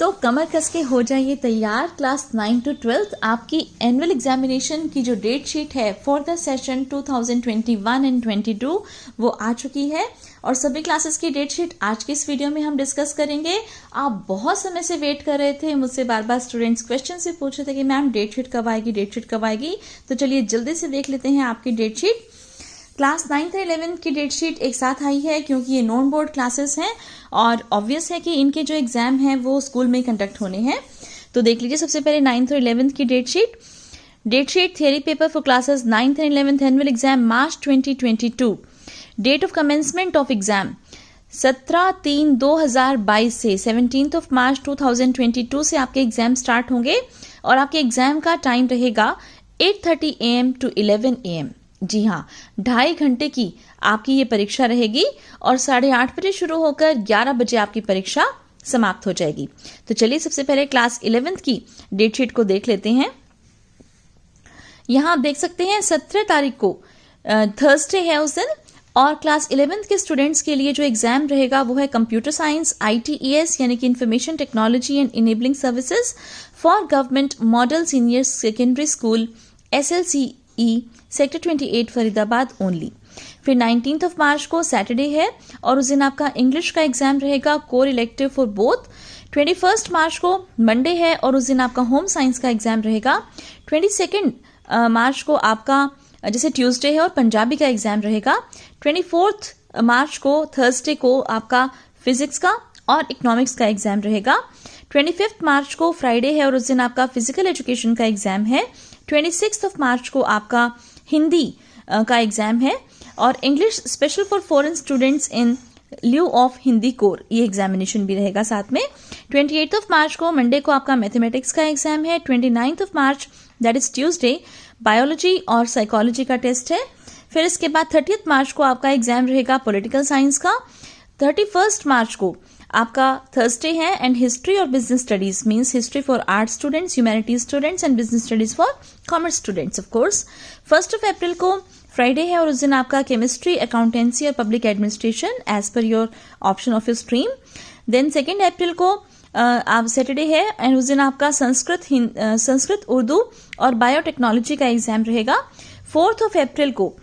तो कमर कस के हो जाइए तैयार। क्लास 9 to 12 आपकी एनुअल एग्जामिनेशन की जो डेट शीट है फॉर द सेशन 2021 एंड 22 वो आ चुकी है और सभी क्लासेस की डेट शीट आज की इस वीडियो में हम डिस्कस करेंगे। आप बहुत समय से वेट कर रहे थे, मुझसे बार बार स्टूडेंट्स क्वेश्चन से पूछ रहे थे कि मैम डेट शीट कब आएगी, डेट शीट कब आएगी। तो चलिए जल्दी से देख लेते हैं आपकी date sheet. Class 9th 11th की डेट शीट एक साथ आई है क्योंकि ये नॉन बोर्ड क्लासेस हैं और ऑब्वियस है कि इनके जो एग्जाम हैं वो स्कूल में ही कंडक्ट होने हैं। तो देख लीजिए सबसे पहले 9th और 11th की date sheet. Date sheet theory paper for classes 9th and 11th annual exam March 2022। Date of commencement of exam 17/3/2022 से 17th मार्च 2022 से आपके एग्जाम स्टार्ट होंगे और आपके एग्जाम का टाइम रहेगा 8:30 AM to 11 AM। जी हाँ, 2.5 घंटे की आपकी ये परीक्षा रहेगी और 8:30 बजे शुरू होकर 11 बजे आपकी परीक्षा समाप्त हो जाएगी। तो चलिए सबसे पहले क्लास 11th की डेट शीट को देख लेते हैं। यहाँ आप देख सकते हैं 17 तारीख को थर्सडे है उस दिन और क्लास 11th के स्टूडेंट्स के लिए जो एग्जाम रहेगा वो है कंप्यूटर साइंस ITES यानी कि information technology and enabling services for government model senior secondary school SLCE sector 28 Faridabad only. फिर 19th मार्च को सैटरडे है और उस दिन आपका इंग्लिश का एग्जाम रहेगा कोर इलेक्टिव फॉर बोथ। 21 मार्च को मंडे है और उस दिन आपका होम साइंस का एग्जाम रहेगा। 22 मार्च को आपका जैसे ट्यूसडे है और पंजाबी का एग्जाम रहेगा। 24 मार्च को थर्सडे को आपका फिजिक्स का और इकोनॉमिक्स का एग्जाम रहेगा। 25 मार्च को फ्राइडे है और उस दिन आपका फिजिकल एजुकेशन का एग्जाम है। 26 मार्च को आपका हिंदी का एग्जाम है और English special for foreign students in lieu of Hindi core ये एग्जामिनेशन भी रहेगा साथ में। 28 मार्च को मंडे को आपका मैथमेटिक्स का एग्जाम है। 29 मार्च दैट इज ट्यूसडे बायोलॉजी और साइकोलॉजी का टेस्ट है। फिर इसके बाद 30 मार्च को आपका एग्जाम रहेगा पॉलिटिकल साइंस का। 31 मार्च को आपका थर्सडे है एंड हिस्ट्री और business studies means history for art students, humanities students and business studies for commerce students of course. 1 April को फ्राइडे है और उस दिन आपका केमिस्ट्री, अकाउंटेंसी और public administration as per your option of your stream. Then 2 April को आप Saturday है एंड उस दिन आपका संस्कृत, उर्दू और बायोटेक्नोलॉजी का एग्जाम रहेगा। 4 अप्रैल को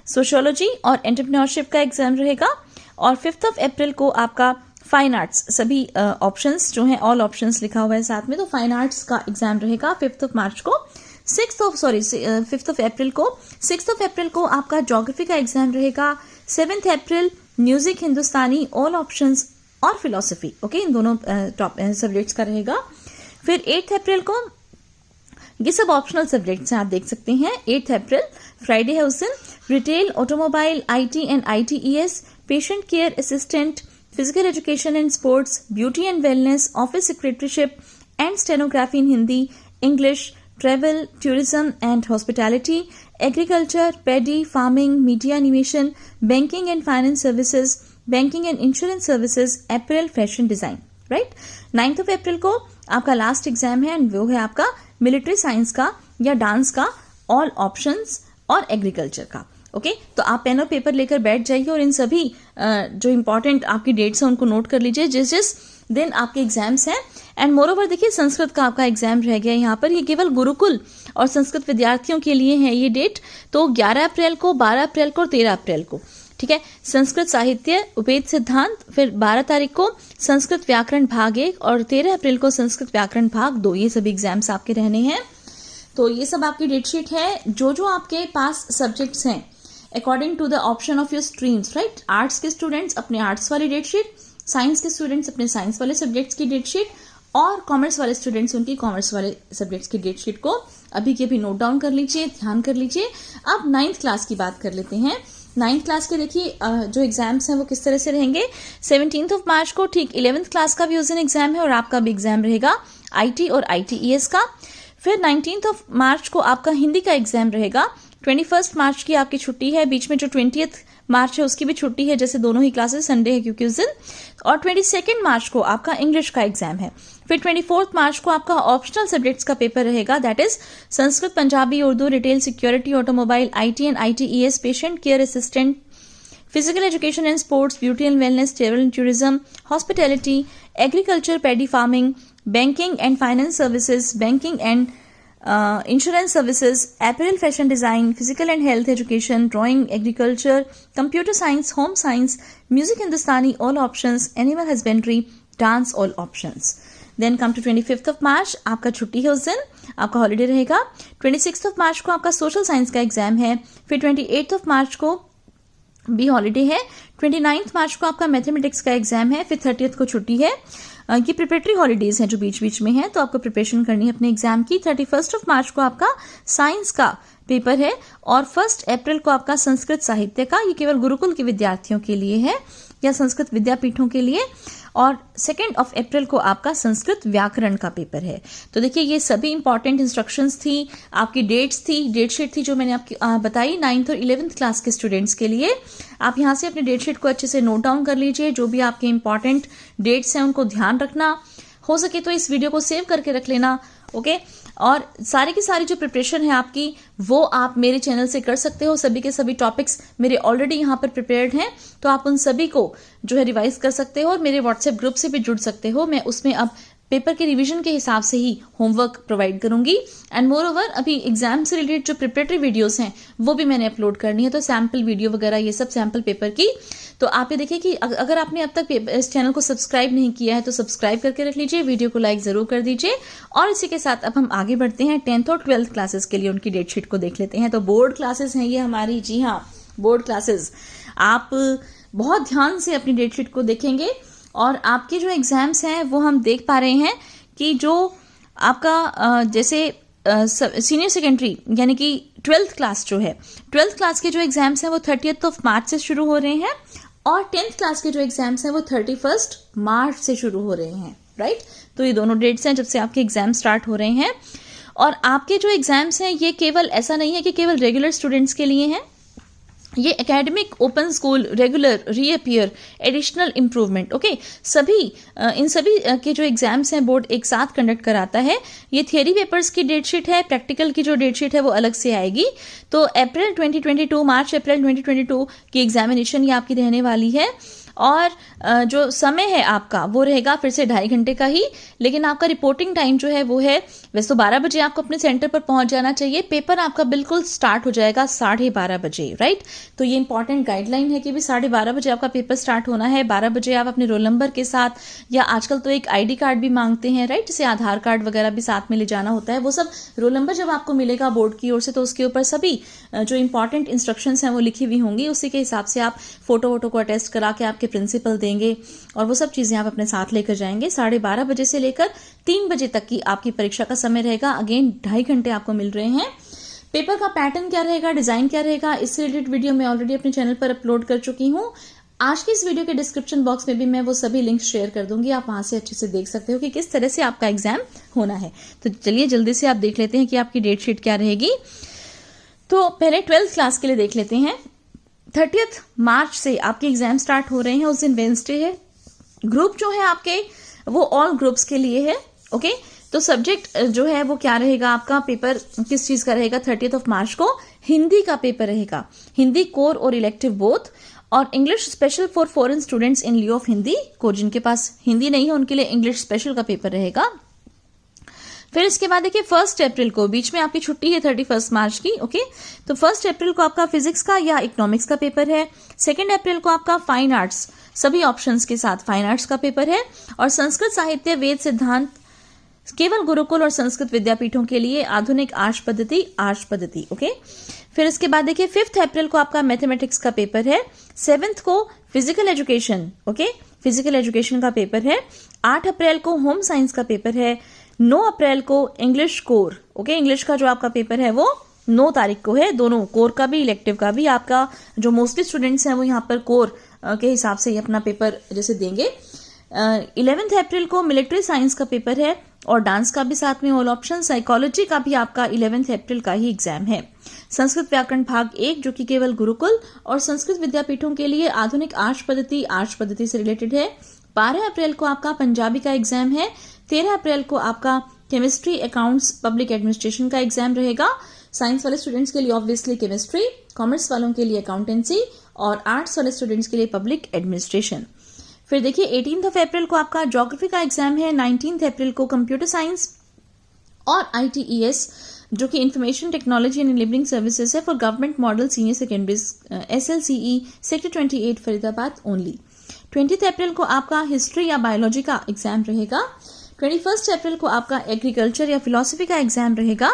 सोशियोलॉजी और एंटरप्रेन्योरशिप का एग्जाम रहेगा और 5 अप्रैल को आपका फाइन आर्ट्स सभी ऑप्शंस जो हैं ऑल ऑप्शंस लिखा हुआ है साथ में, तो फाइन आर्ट्स का एग्जाम रहेगा 5 मार्च को। 5 अप्रैल को आपका ज्योग्राफी का एग्जाम रहेगा। 7 अप्रैल म्यूजिक, हिंदुस्तानी, ऑल ऑप्शंस और फिलोसफी, ओके, इन दोनों टॉप सब्जेक्ट्स का रहेगा। फिर 8 अप्रैल को ये सब ऑप्शनल सब्जेक्ट्स हैं, आप देख सकते हैं। 8 अप्रैल फ्राइडे है उस दिन retail, automobile, IT and ITES, patient care assistant, physical education and sports, beauty and wellness, office secretaryship and stenography in Hindi, English, travel, tourism and hospitality, agriculture, pedi, farming, media animation, banking and finance services, banking and insurance services, April fashion design, right. 9 अप्रैल को आपका last exam है and वो है आपका military science का या dance का, all options और एग्रीकल्चर का, ओके। तो आप पेन और पेपर लेकर बैठ जाइए और इन सभी जो इंपॉर्टेंट आपकी डेट्स हैं उनको नोट कर लीजिए जिस दिन आपके एग्जाम्स हैं। एंड मोरोवर देखिए संस्कृत का आपका एग्जाम रह गया यहाँ पर, ये केवल गुरुकुल और संस्कृत विद्यार्थियों के लिए है ये डेट। तो 11 अप्रैल को, 12 अप्रैल को और 13 अप्रैल को, ठीक है, संस्कृत साहित्य उपेद सिद्धांत। फिर 12 तारीख को संस्कृत व्याकरण भाग 1 और 13 अप्रैल को संस्कृत व्याकरण भाग 2, ये सभी एग्जाम्स आपके रहने हैं। तो ये सब आपकी डेट शीट है। जो आपके पास सब्जेक्ट्स हैं according to the option of your streams, right. Arts के स्टूडेंट्स अपने आर्ट्स वाली डेट शीट, साइंस के स्टूडेंट्स अपने साइंस वाले सब्जेक्ट्स की डेट शीट और कॉमर्स वाले स्टूडेंट्स उनकी कॉमर्स वाले सब्जेक्ट्स की डेट शीट को अभी के भी नोट डाउन कर लीजिए, ध्यान कर लीजिए। अब 9th क्लास की बात कर लेते हैं। 9th क्लास के देखिए जो एग्जाम्स हैं वो किस तरह से रहेंगे। 17 मार्च को ठीक 11th क्लास का भी उस दिन एग्जाम है और आपका भी एग्जाम रहेगा IT और ITES का। फिर 19 मार्च को आपका हिंदी का एग्जाम रहेगा। 21 मार्च की आपकी छुट्टी है, बीच में जो 20 मार्च है उसकी भी छुट्टी है, जैसे दोनों ही क्लासेस संडे है क्योंकि उस दिन। और 22 मार्च को आपका इंग्लिश का एग्जाम है। फिर 24 मार्च को आपका ऑप्शनल सब्जेक्ट्स का पेपर रहेगा, that is Sanskrit, Punjabi, Urdu, retail, security, automobile, IT and ITES, patient care assistant, physical education and sports, beauty and wellness, travel and tourism, hospitality, agriculture, paddy farming, banking and finance services, banking and insurance services, apparel fashion design, physical and health education, drawing, agriculture, computer science, home science, music Hindustani all options, animal husbandry, dance all options. Then come to 25th of March, आपका छुट्टी है, उस दिन आपका holiday रहेगा। 26th of March को आपका social science का एग्जाम है, फिर 28th ऑफ मार्च को भी हॉलीडे है, 29th मार्च को आपका मैथमेटिक्स का एग्जाम है, फिर 30th को छुट्टी है। ये प्रिपरेटरी हॉलीडेज हैं जो बीच बीच में है, तो आपको प्रिपरेशन करनी है अपने एग्जाम की। 31st ऑफ मार्च को आपका साइंस का पेपर है और 1 अप्रैल को आपका संस्कृत साहित्य का, ये केवल गुरुकुल के विद्यार्थियों के लिए है या संस्कृत विद्यापीठों के लिए, और 2 अप्रैल को आपका संस्कृत व्याकरण का पेपर है। तो देखिए ये सभी इंपॉर्टेंट इंस्ट्रक्शंस थी, आपकी डेट्स थी, डेट शीट थी जो मैंने आपकी बताई 9th और 11th क्लास के स्टूडेंट्स के लिए। आप यहाँ से अपने डेट शीट को अच्छे से नोट डाउन कर लीजिए, जो भी आपके इंपॉर्टेंट डेट्स हैं उनको ध्यान रखना, हो सके तो इस वीडियो को सेव करके रख लेना, ओके। और सारी की सारी जो प्रिपरेशन है आपकी वो आप मेरे चैनल से कर सकते हो। सभी के सभी टॉपिक्स मेरे ऑलरेडी यहाँ पर प्रिपेयर्ड हैं, तो आप उन सभी को जो है रिवाइज कर सकते हो और मेरे व्हाट्सएप ग्रुप से भी जुड़ सकते हो। मैं उसमें अब पेपर के रिवीजन के हिसाब से ही होमवर्क प्रोवाइड करूंगी। एंड मोर ओवर अभी एग्जाम से रिलेटेड जो प्रिपरेटरी वीडियोस हैं वो भी मैंने अपलोड करनी है, तो सैम्पल वीडियो वगैरह ये सब सैम्पल पेपर की। तो आप ये देखिए कि अगर आपने अब तक इस चैनल को सब्सक्राइब नहीं किया है तो सब्सक्राइब करके रख लीजिए, वीडियो को लाइक जरूर कर दीजिए। और इसी के साथ अब हम आगे बढ़ते हैं 10th और 12th क्लासेस के लिए उनकी डेट शीट को देख लेते हैं। तो बोर्ड क्लासेस हैं ये हमारी, जी हाँ बोर्ड क्लासेस। आप बहुत ध्यान से अपनी डेट शीट को देखेंगे और आपके जो एग्जाम्स हैं वो हम देख पा रहे हैं कि जो आपका जैसे सीनियर सेकेंडरी यानी कि 12th क्लास जो है, 12th क्लास के जो एग्जाम्स हैं वो 30th ऑफ मार्च से शुरू हो रहे हैं और 10th क्लास के जो एग्जाम्स हैं वो 31st मार्च से शुरू हो रहे हैं, राइट। तो ये दोनों डेट्स हैं जब से आपके एग्जाम स्टार्ट हो रहे हैं। और आपके जो एग्जाम्स हैं ये केवल ऐसा नहीं है कि केवल रेगुलर स्टूडेंट्स के लिए हैं, ये academic, open school, regular, reappear, additional improvement, okay, सभी इन सभी के जो एग्जाम्स हैं बोर्ड एक साथ कंडक्ट कराता है। ये थियरी पेपर्स की डेट शीट है, प्रैक्टिकल की जो डेट शीट है वो अलग से आएगी। तो अप्रैल 2022, मार्च अप्रैल 2022 की एग्जामिनेशन ये आपकी रहने वाली है। और जो समय है आपका वो रहेगा फिर से 2.5 घंटे का ही, लेकिन आपका रिपोर्टिंग टाइम जो है वो है, वैसे तो 12 बजे आपको अपने सेंटर पर पहुंच जाना चाहिए। पेपर आपका बिल्कुल स्टार्ट हो जाएगा 12:30 बजे, राइट। तो ये इंपॉर्टेंट गाइडलाइन है कि भी 12:30 बजे आपका पेपर स्टार्ट होना है। 12 बजे आप अपने रोल नंबर के साथ, या आजकल तो एक ID कार्ड भी मांगते हैं, राइट, जैसे आधार कार्ड वगैरह भी साथ में ले जाना होता है। वो सब रोल नंबर जब आपको मिलेगा बोर्ड की ओर से तो उसके ऊपर सभी जो इंपॉर्टेंट इंस्ट्रक्शंस हैं वो लिखी हुई होंगी, उसी के हिसाब से आप फोटो वोटो को अटेस्ट करा के आपके प्रिंसिपल देंगे और वो सब चीजें आप अपने साथ लेकर जाएंगे। 12:30 बजे से लेकर 3 बजे तक की आपकी परीक्षा का समय रहेगा। अगेन 2.5 घंटे आपको मिल रहे हैं। पेपर का पैटर्न क्या रहेगा, डिजाइन क्या रहेगा, इससे रिलेटेड वीडियो मैं ऑलरेडी अपने चैनल पर अपलोड कर चुकी हूँ। आज की इस वीडियो के डिस्क्रिप्शन बॉक्स में भी मैं वो सभी लिंक्स शेयर कर दूंगी, आप वहां से अच्छे से देख सकते हो कि किस तरह से आपका एग्जाम होना है। तो चलिए जल्दी से आप देख लेते हैं कि आपकी डेट शीट क्या रहेगी। तो पहले 12th क्लास के लिए देख लेते हैं। 30th मार्च से आपके एग्जाम स्टार्ट हो रहे हैं, उस दिन वेडनेसडे है। ग्रुप जो है आपके वो ऑल ग्रुप्स के लिए है, ओके। तो सब्जेक्ट जो है वो क्या रहेगा, आपका पेपर किस चीज का रहेगा। 30th ऑफ मार्च को हिंदी का पेपर रहेगा, हिंदी कोर और इलेक्टिव बोथ, और English special for foreign students in लिeu of Hindi को, जिनके पास हिंदी नहीं है उनके लिए इंग्लिश स्पेशल का पेपर रहेगा। फिर इसके बाद देखिए 1 अप्रैल को, बीच में आपकी छुट्टी है 31 मार्च की, ओके। तो 1 अप्रैल को आपका फिजिक्स का या इकोनॉमिक्स का पेपर है। 2 अप्रैल को आपका फाइन आर्ट्स, सभी ऑप्शंस के साथ फाइन आर्ट्स का पेपर है। और संस्कृत साहित्य, वेद सिद्धांत केवल गुरुकुल और संस्कृत विद्यापीठों के लिए, आधुनिक आर्ष पद्धति, ओके। फिर इसके बाद देखिए 5 अप्रैल को आपका मैथमेटिक्स का पेपर है। 7th को physical education, okay, physical education का पेपर है। 8 अप्रैल को होम साइंस का पेपर है। 9 अप्रैल को इंग्लिश कोर, ओके, इंग्लिश का जो आपका पेपर है वो 9 तारीख को है। दोनों कोर का भी इलेक्टिव का भी, आपका जो मोस्टली स्टूडेंट्स हैं वो यहाँ पर कोर के हिसाब से ही अपना पेपर जैसे देंगे। 11th अप्रैल को मिलिट्री साइंस का पेपर है और डांस का भी साथ में ऑल ऑप्शन। साइकोलॉजी का भी आपका 11th अप्रैल का ही एग्जाम है। संस्कृत व्याकरण भाग 1 जो कि केवल गुरुकुल और संस्कृत विद्यापीठों के लिए, आधुनिक आर्ष पद्धति से रिलेटेड है। 12 अप्रैल को आपका पंजाबी का एग्जाम है। 13 अप्रैल को आपका केमिस्ट्री, अकाउंट्स, पब्लिक एडमिनिस्ट्रेशन का एग्जाम रहेगा। साइंस वाले स्टूडेंट्स के लिए ऑब्वियसली केमिस्ट्री, कॉमर्स वालों के लिए अकाउंटेंसी और आर्ट्स वाले स्टूडेंट्स के लिए पब्लिक एडमिनिस्ट्रेशन। फिर देखिए 18 अप्रैल को आपका ज्योग्राफी का एग्जाम है, 19 अप्रैल को कंप्यूटर साइंस और ITES जो कि information technology and enabling services है for government model senior secondary SLCE sector 28 Faridabad only. 20 April को आपका हिस्ट्री या बायोलॉजी का एग्जाम रहेगा। 21 अप्रैल को आपका एग्रीकल्चर या फिलोसफी का एग्जाम रहेगा।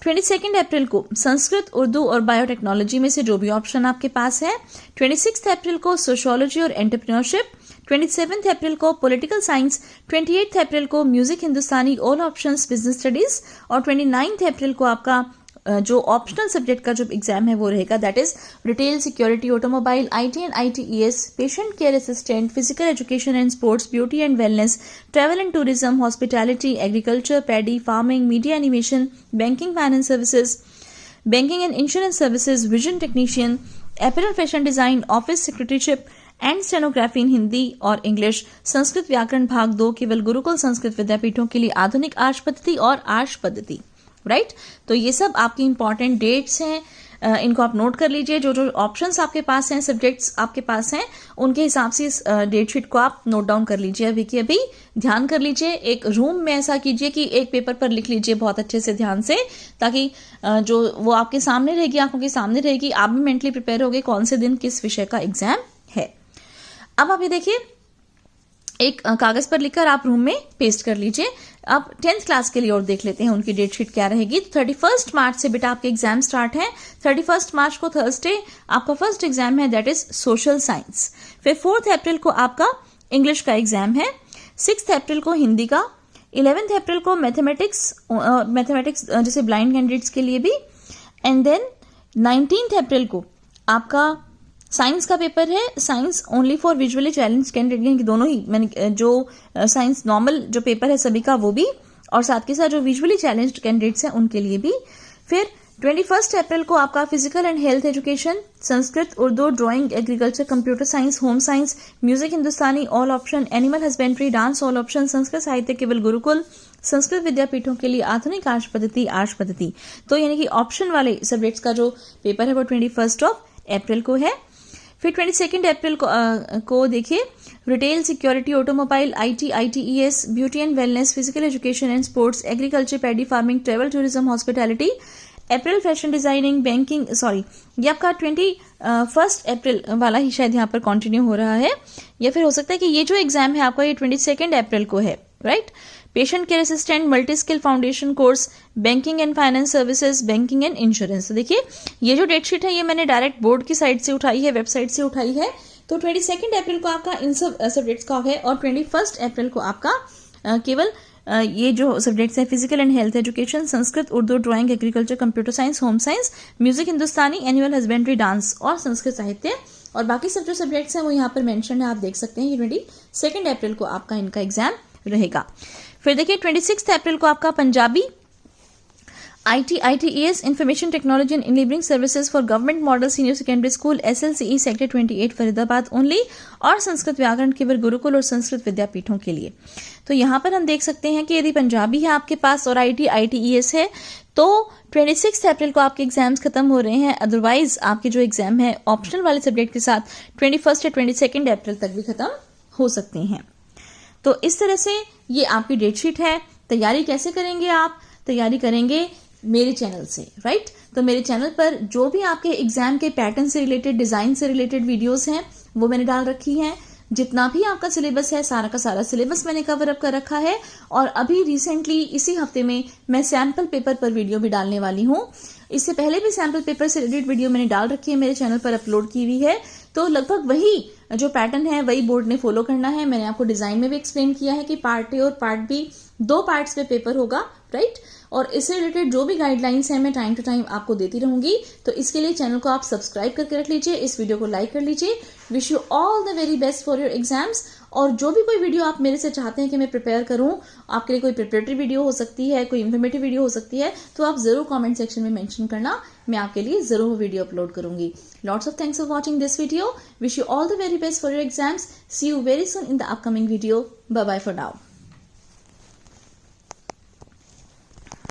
22 अप्रैल को संस्कृत, उर्दू और बायोटेक्नोलॉजी में से जो भी ऑप्शन आपके पास है। 26 अप्रैल को सोशियोलॉजी और एंटरप्रेन्योरशिप। 27 अप्रैल को पॉलिटिकल साइंस। 28 अप्रैल को music Hindustani all options business studies और 29 अप्रैल को आपका जो ऑप्शनल सब्जेक्ट का जो एग्जाम है वो रहेगा, that is retail, security, automobile, IT and ITES, patient care assistant, physical education and sports, beauty and wellness, travel and tourism, hospitality, agriculture, paddy, farming, media animation, banking finance services, banking and insurance services, vision technician, apparel fashion design, office secretaryship and stenography in Hindi और English, Sanskrit व्याकरण भाग 2 केवल गुरुकुल संस्कृत विद्यापीठों के लिए आधुनिक आर्ष पद्धति और आर्ष पद्धति, राइट। तो ये सब आपकी इंपॉर्टेंट डेट्स हैं, इनको आप नोट कर लीजिए। जो जो ऑप्शंस आपके पास हैं, सब्जेक्ट्स आपके पास हैं, उनके हिसाब से इस डेट शीट को आप नोट डाउन कर लीजिए। अभी की अभी ध्यान कर लीजिए, एक रूम में ऐसा कीजिए कि एक पेपर पर लिख लीजिए बहुत अच्छे से ध्यान से, ताकि जो वो आपके सामने रहेगी, आंखों के सामने रहेगी, आप भी मेंटली प्रिपेयर होगे कौन से दिन किस विषय का एग्जाम है। अब आप ये देखिए, एक कागज पर लिखकर आप रूम में पेस्ट कर लीजिए। अब 10th क्लास के लिए और देख लेते हैं उनकी डेट शीट क्या रहेगी। 31 मार्च से बेटा आपके एग्जाम स्टार्ट है। 31 मार्च को थर्सडे आपका फर्स्ट एग्जाम है, दैट इज सोशल साइंस। फिर 4 अप्रैल को आपका इंग्लिश का एग्जाम है। 6 अप्रैल को हिंदी का। 11 अप्रैल को मैथमेटिक्स जैसे ब्लाइंड कैंडिडेट्स के लिए भी। एंड देन 19 अप्रैल को आपका साइंस का पेपर है, science only for visually challenge candidate, दोनों ही मैंने जो साइंस नॉर्मल जो पेपर है सभी का वो भी, और साथ के साथ जो विजुअली चैलेंज्ड कैंडिडेट्स हैं उनके लिए भी। फिर 21 अप्रैल को आपका physical and health education, Sanskrit, Urdu, drawing, agriculture, computer science, home science, music Hindustani all option, animal husbandry, dance all option, Sanskrit साहित्य केवल गुरुकुल, संस्कृत विद्यापीठों के लिए आधुनिक आर्ष पद्धति। तो यानी कि ऑप्शन वाले सब्जेक्ट्स का जो पेपर है वो 21 अप्रैल को है। फिर 22 अप्रैल को देखिए, retail, security, automobile, IT, ITES, beauty and wellness, physical education and sports, agriculture, paddy farming, travel tourism, hospitality, April fashion designing, banking, ये आपका 21 अप्रैल वाला ही शायद यहाँ पर कंटिन्यू हो रहा है, या फिर हो सकता है कि ये जो एग्जाम है आपका ये 22 अप्रैल को है, right. Patient care assistant, multi skill foundation course, banking and finance services, banking and insurance. तो देखिए ये जो डेट शीट है ये मैंने डायरेक्ट बोर्ड की साइट से उठाई है, वेबसाइट से उठाई है। तो 22 अप्रैल को आपका इन सब सब्जेक्ट्स का है, और 21 अप्रैल को आपका केवल ये जो सब्जेक्ट्स हैं, physical and health education, Sanskrit, Urdu, drawing, agriculture, computer science, home science, music Hindustani, animal husbandry, dance और संस्कृत साहित्य, और बाकी सब जो सब्जेक्ट्स हैं वो यहाँ पर मेंशन है, आप देख सकते हैं। ये 22 अप्रैल को आपका इनका एग्जाम रहेगा। फिर देखिए 26 अप्रैल को आपका Punjabi, IT, ITES, information technology and enabling services for government model senior secondary school SLCE sector 28 Faridabad only, और संस्कृत व्याकरण केवल गुरुकुल और संस्कृत विद्यापीठों के लिए। तो यहाँ पर हम देख सकते हैं कि यदि पंजाबी है आपके पास और IT, ITES है तो 26 अप्रैल को आपके एग्जाम्स खत्म हो रहे हैं। अदरवाइज आपके जो एग्जाम है ऑप्शनल वाले सब्जेक्ट के साथ 21 या 22 अप्रैल तक भी खत्म हो सकते हैं। तो इस तरह से ये आपकी डेट शीट है। तैयारी कैसे करेंगे आप? तैयारी करेंगे मेरे चैनल से, राइट। तो मेरे चैनल पर जो भी आपके एग्जाम के पैटर्न से रिलेटेड, डिजाइन से रिलेटेड वीडियोस हैं वो मैंने डाल रखी हैं। जितना भी आपका सिलेबस है सारा का सारा सिलेबस मैंने कवर अप कर रखा है, और अभी रिसेंटली इसी हफ्ते में मैं सैंपल पेपर पर वीडियो भी डालने वाली हूँ। इससे पहले भी सैंपल पेपर से रिलेटेड वीडियो मैंने डाल रखी है, मेरे चैनल पर अपलोड की हुई है। तो लगभग वही जो पैटर्न है वही बोर्ड ने फॉलो करना है। मैंने आपको डिजाइन में भी एक्सप्लेन किया है कि पार्ट ए और पार्ट बी 2 पार्ट्स में पेपर होगा, राइट। और इससे रिलेटेड जो भी गाइडलाइंस है मैं टाइम टू टाइम आपको देती रहूंगी। तो इसके लिए चैनल को आप सब्सक्राइब करके रख लीजिए, इस वीडियो को लाइक कर लीजिए। Wish you all the very best for your exams. और जो भी कोई वीडियो आप मेरे से चाहते हैं कि मैं प्रिपेयर करूं, आपके लिए कोई प्रिपरेटरी वीडियो हो सकती है, कोई इन्फॉर्मेटिव वीडियो हो सकती है, तो आप जरूर कमेंट सेक्शन में मेंशन करना, मैं आपके लिए जरूर वीडियो अपलोड करूंगी। Lots of thanks for watching this video. Wish you all the very best for your exams. See you very soon in the upcoming video. Bye bye for now.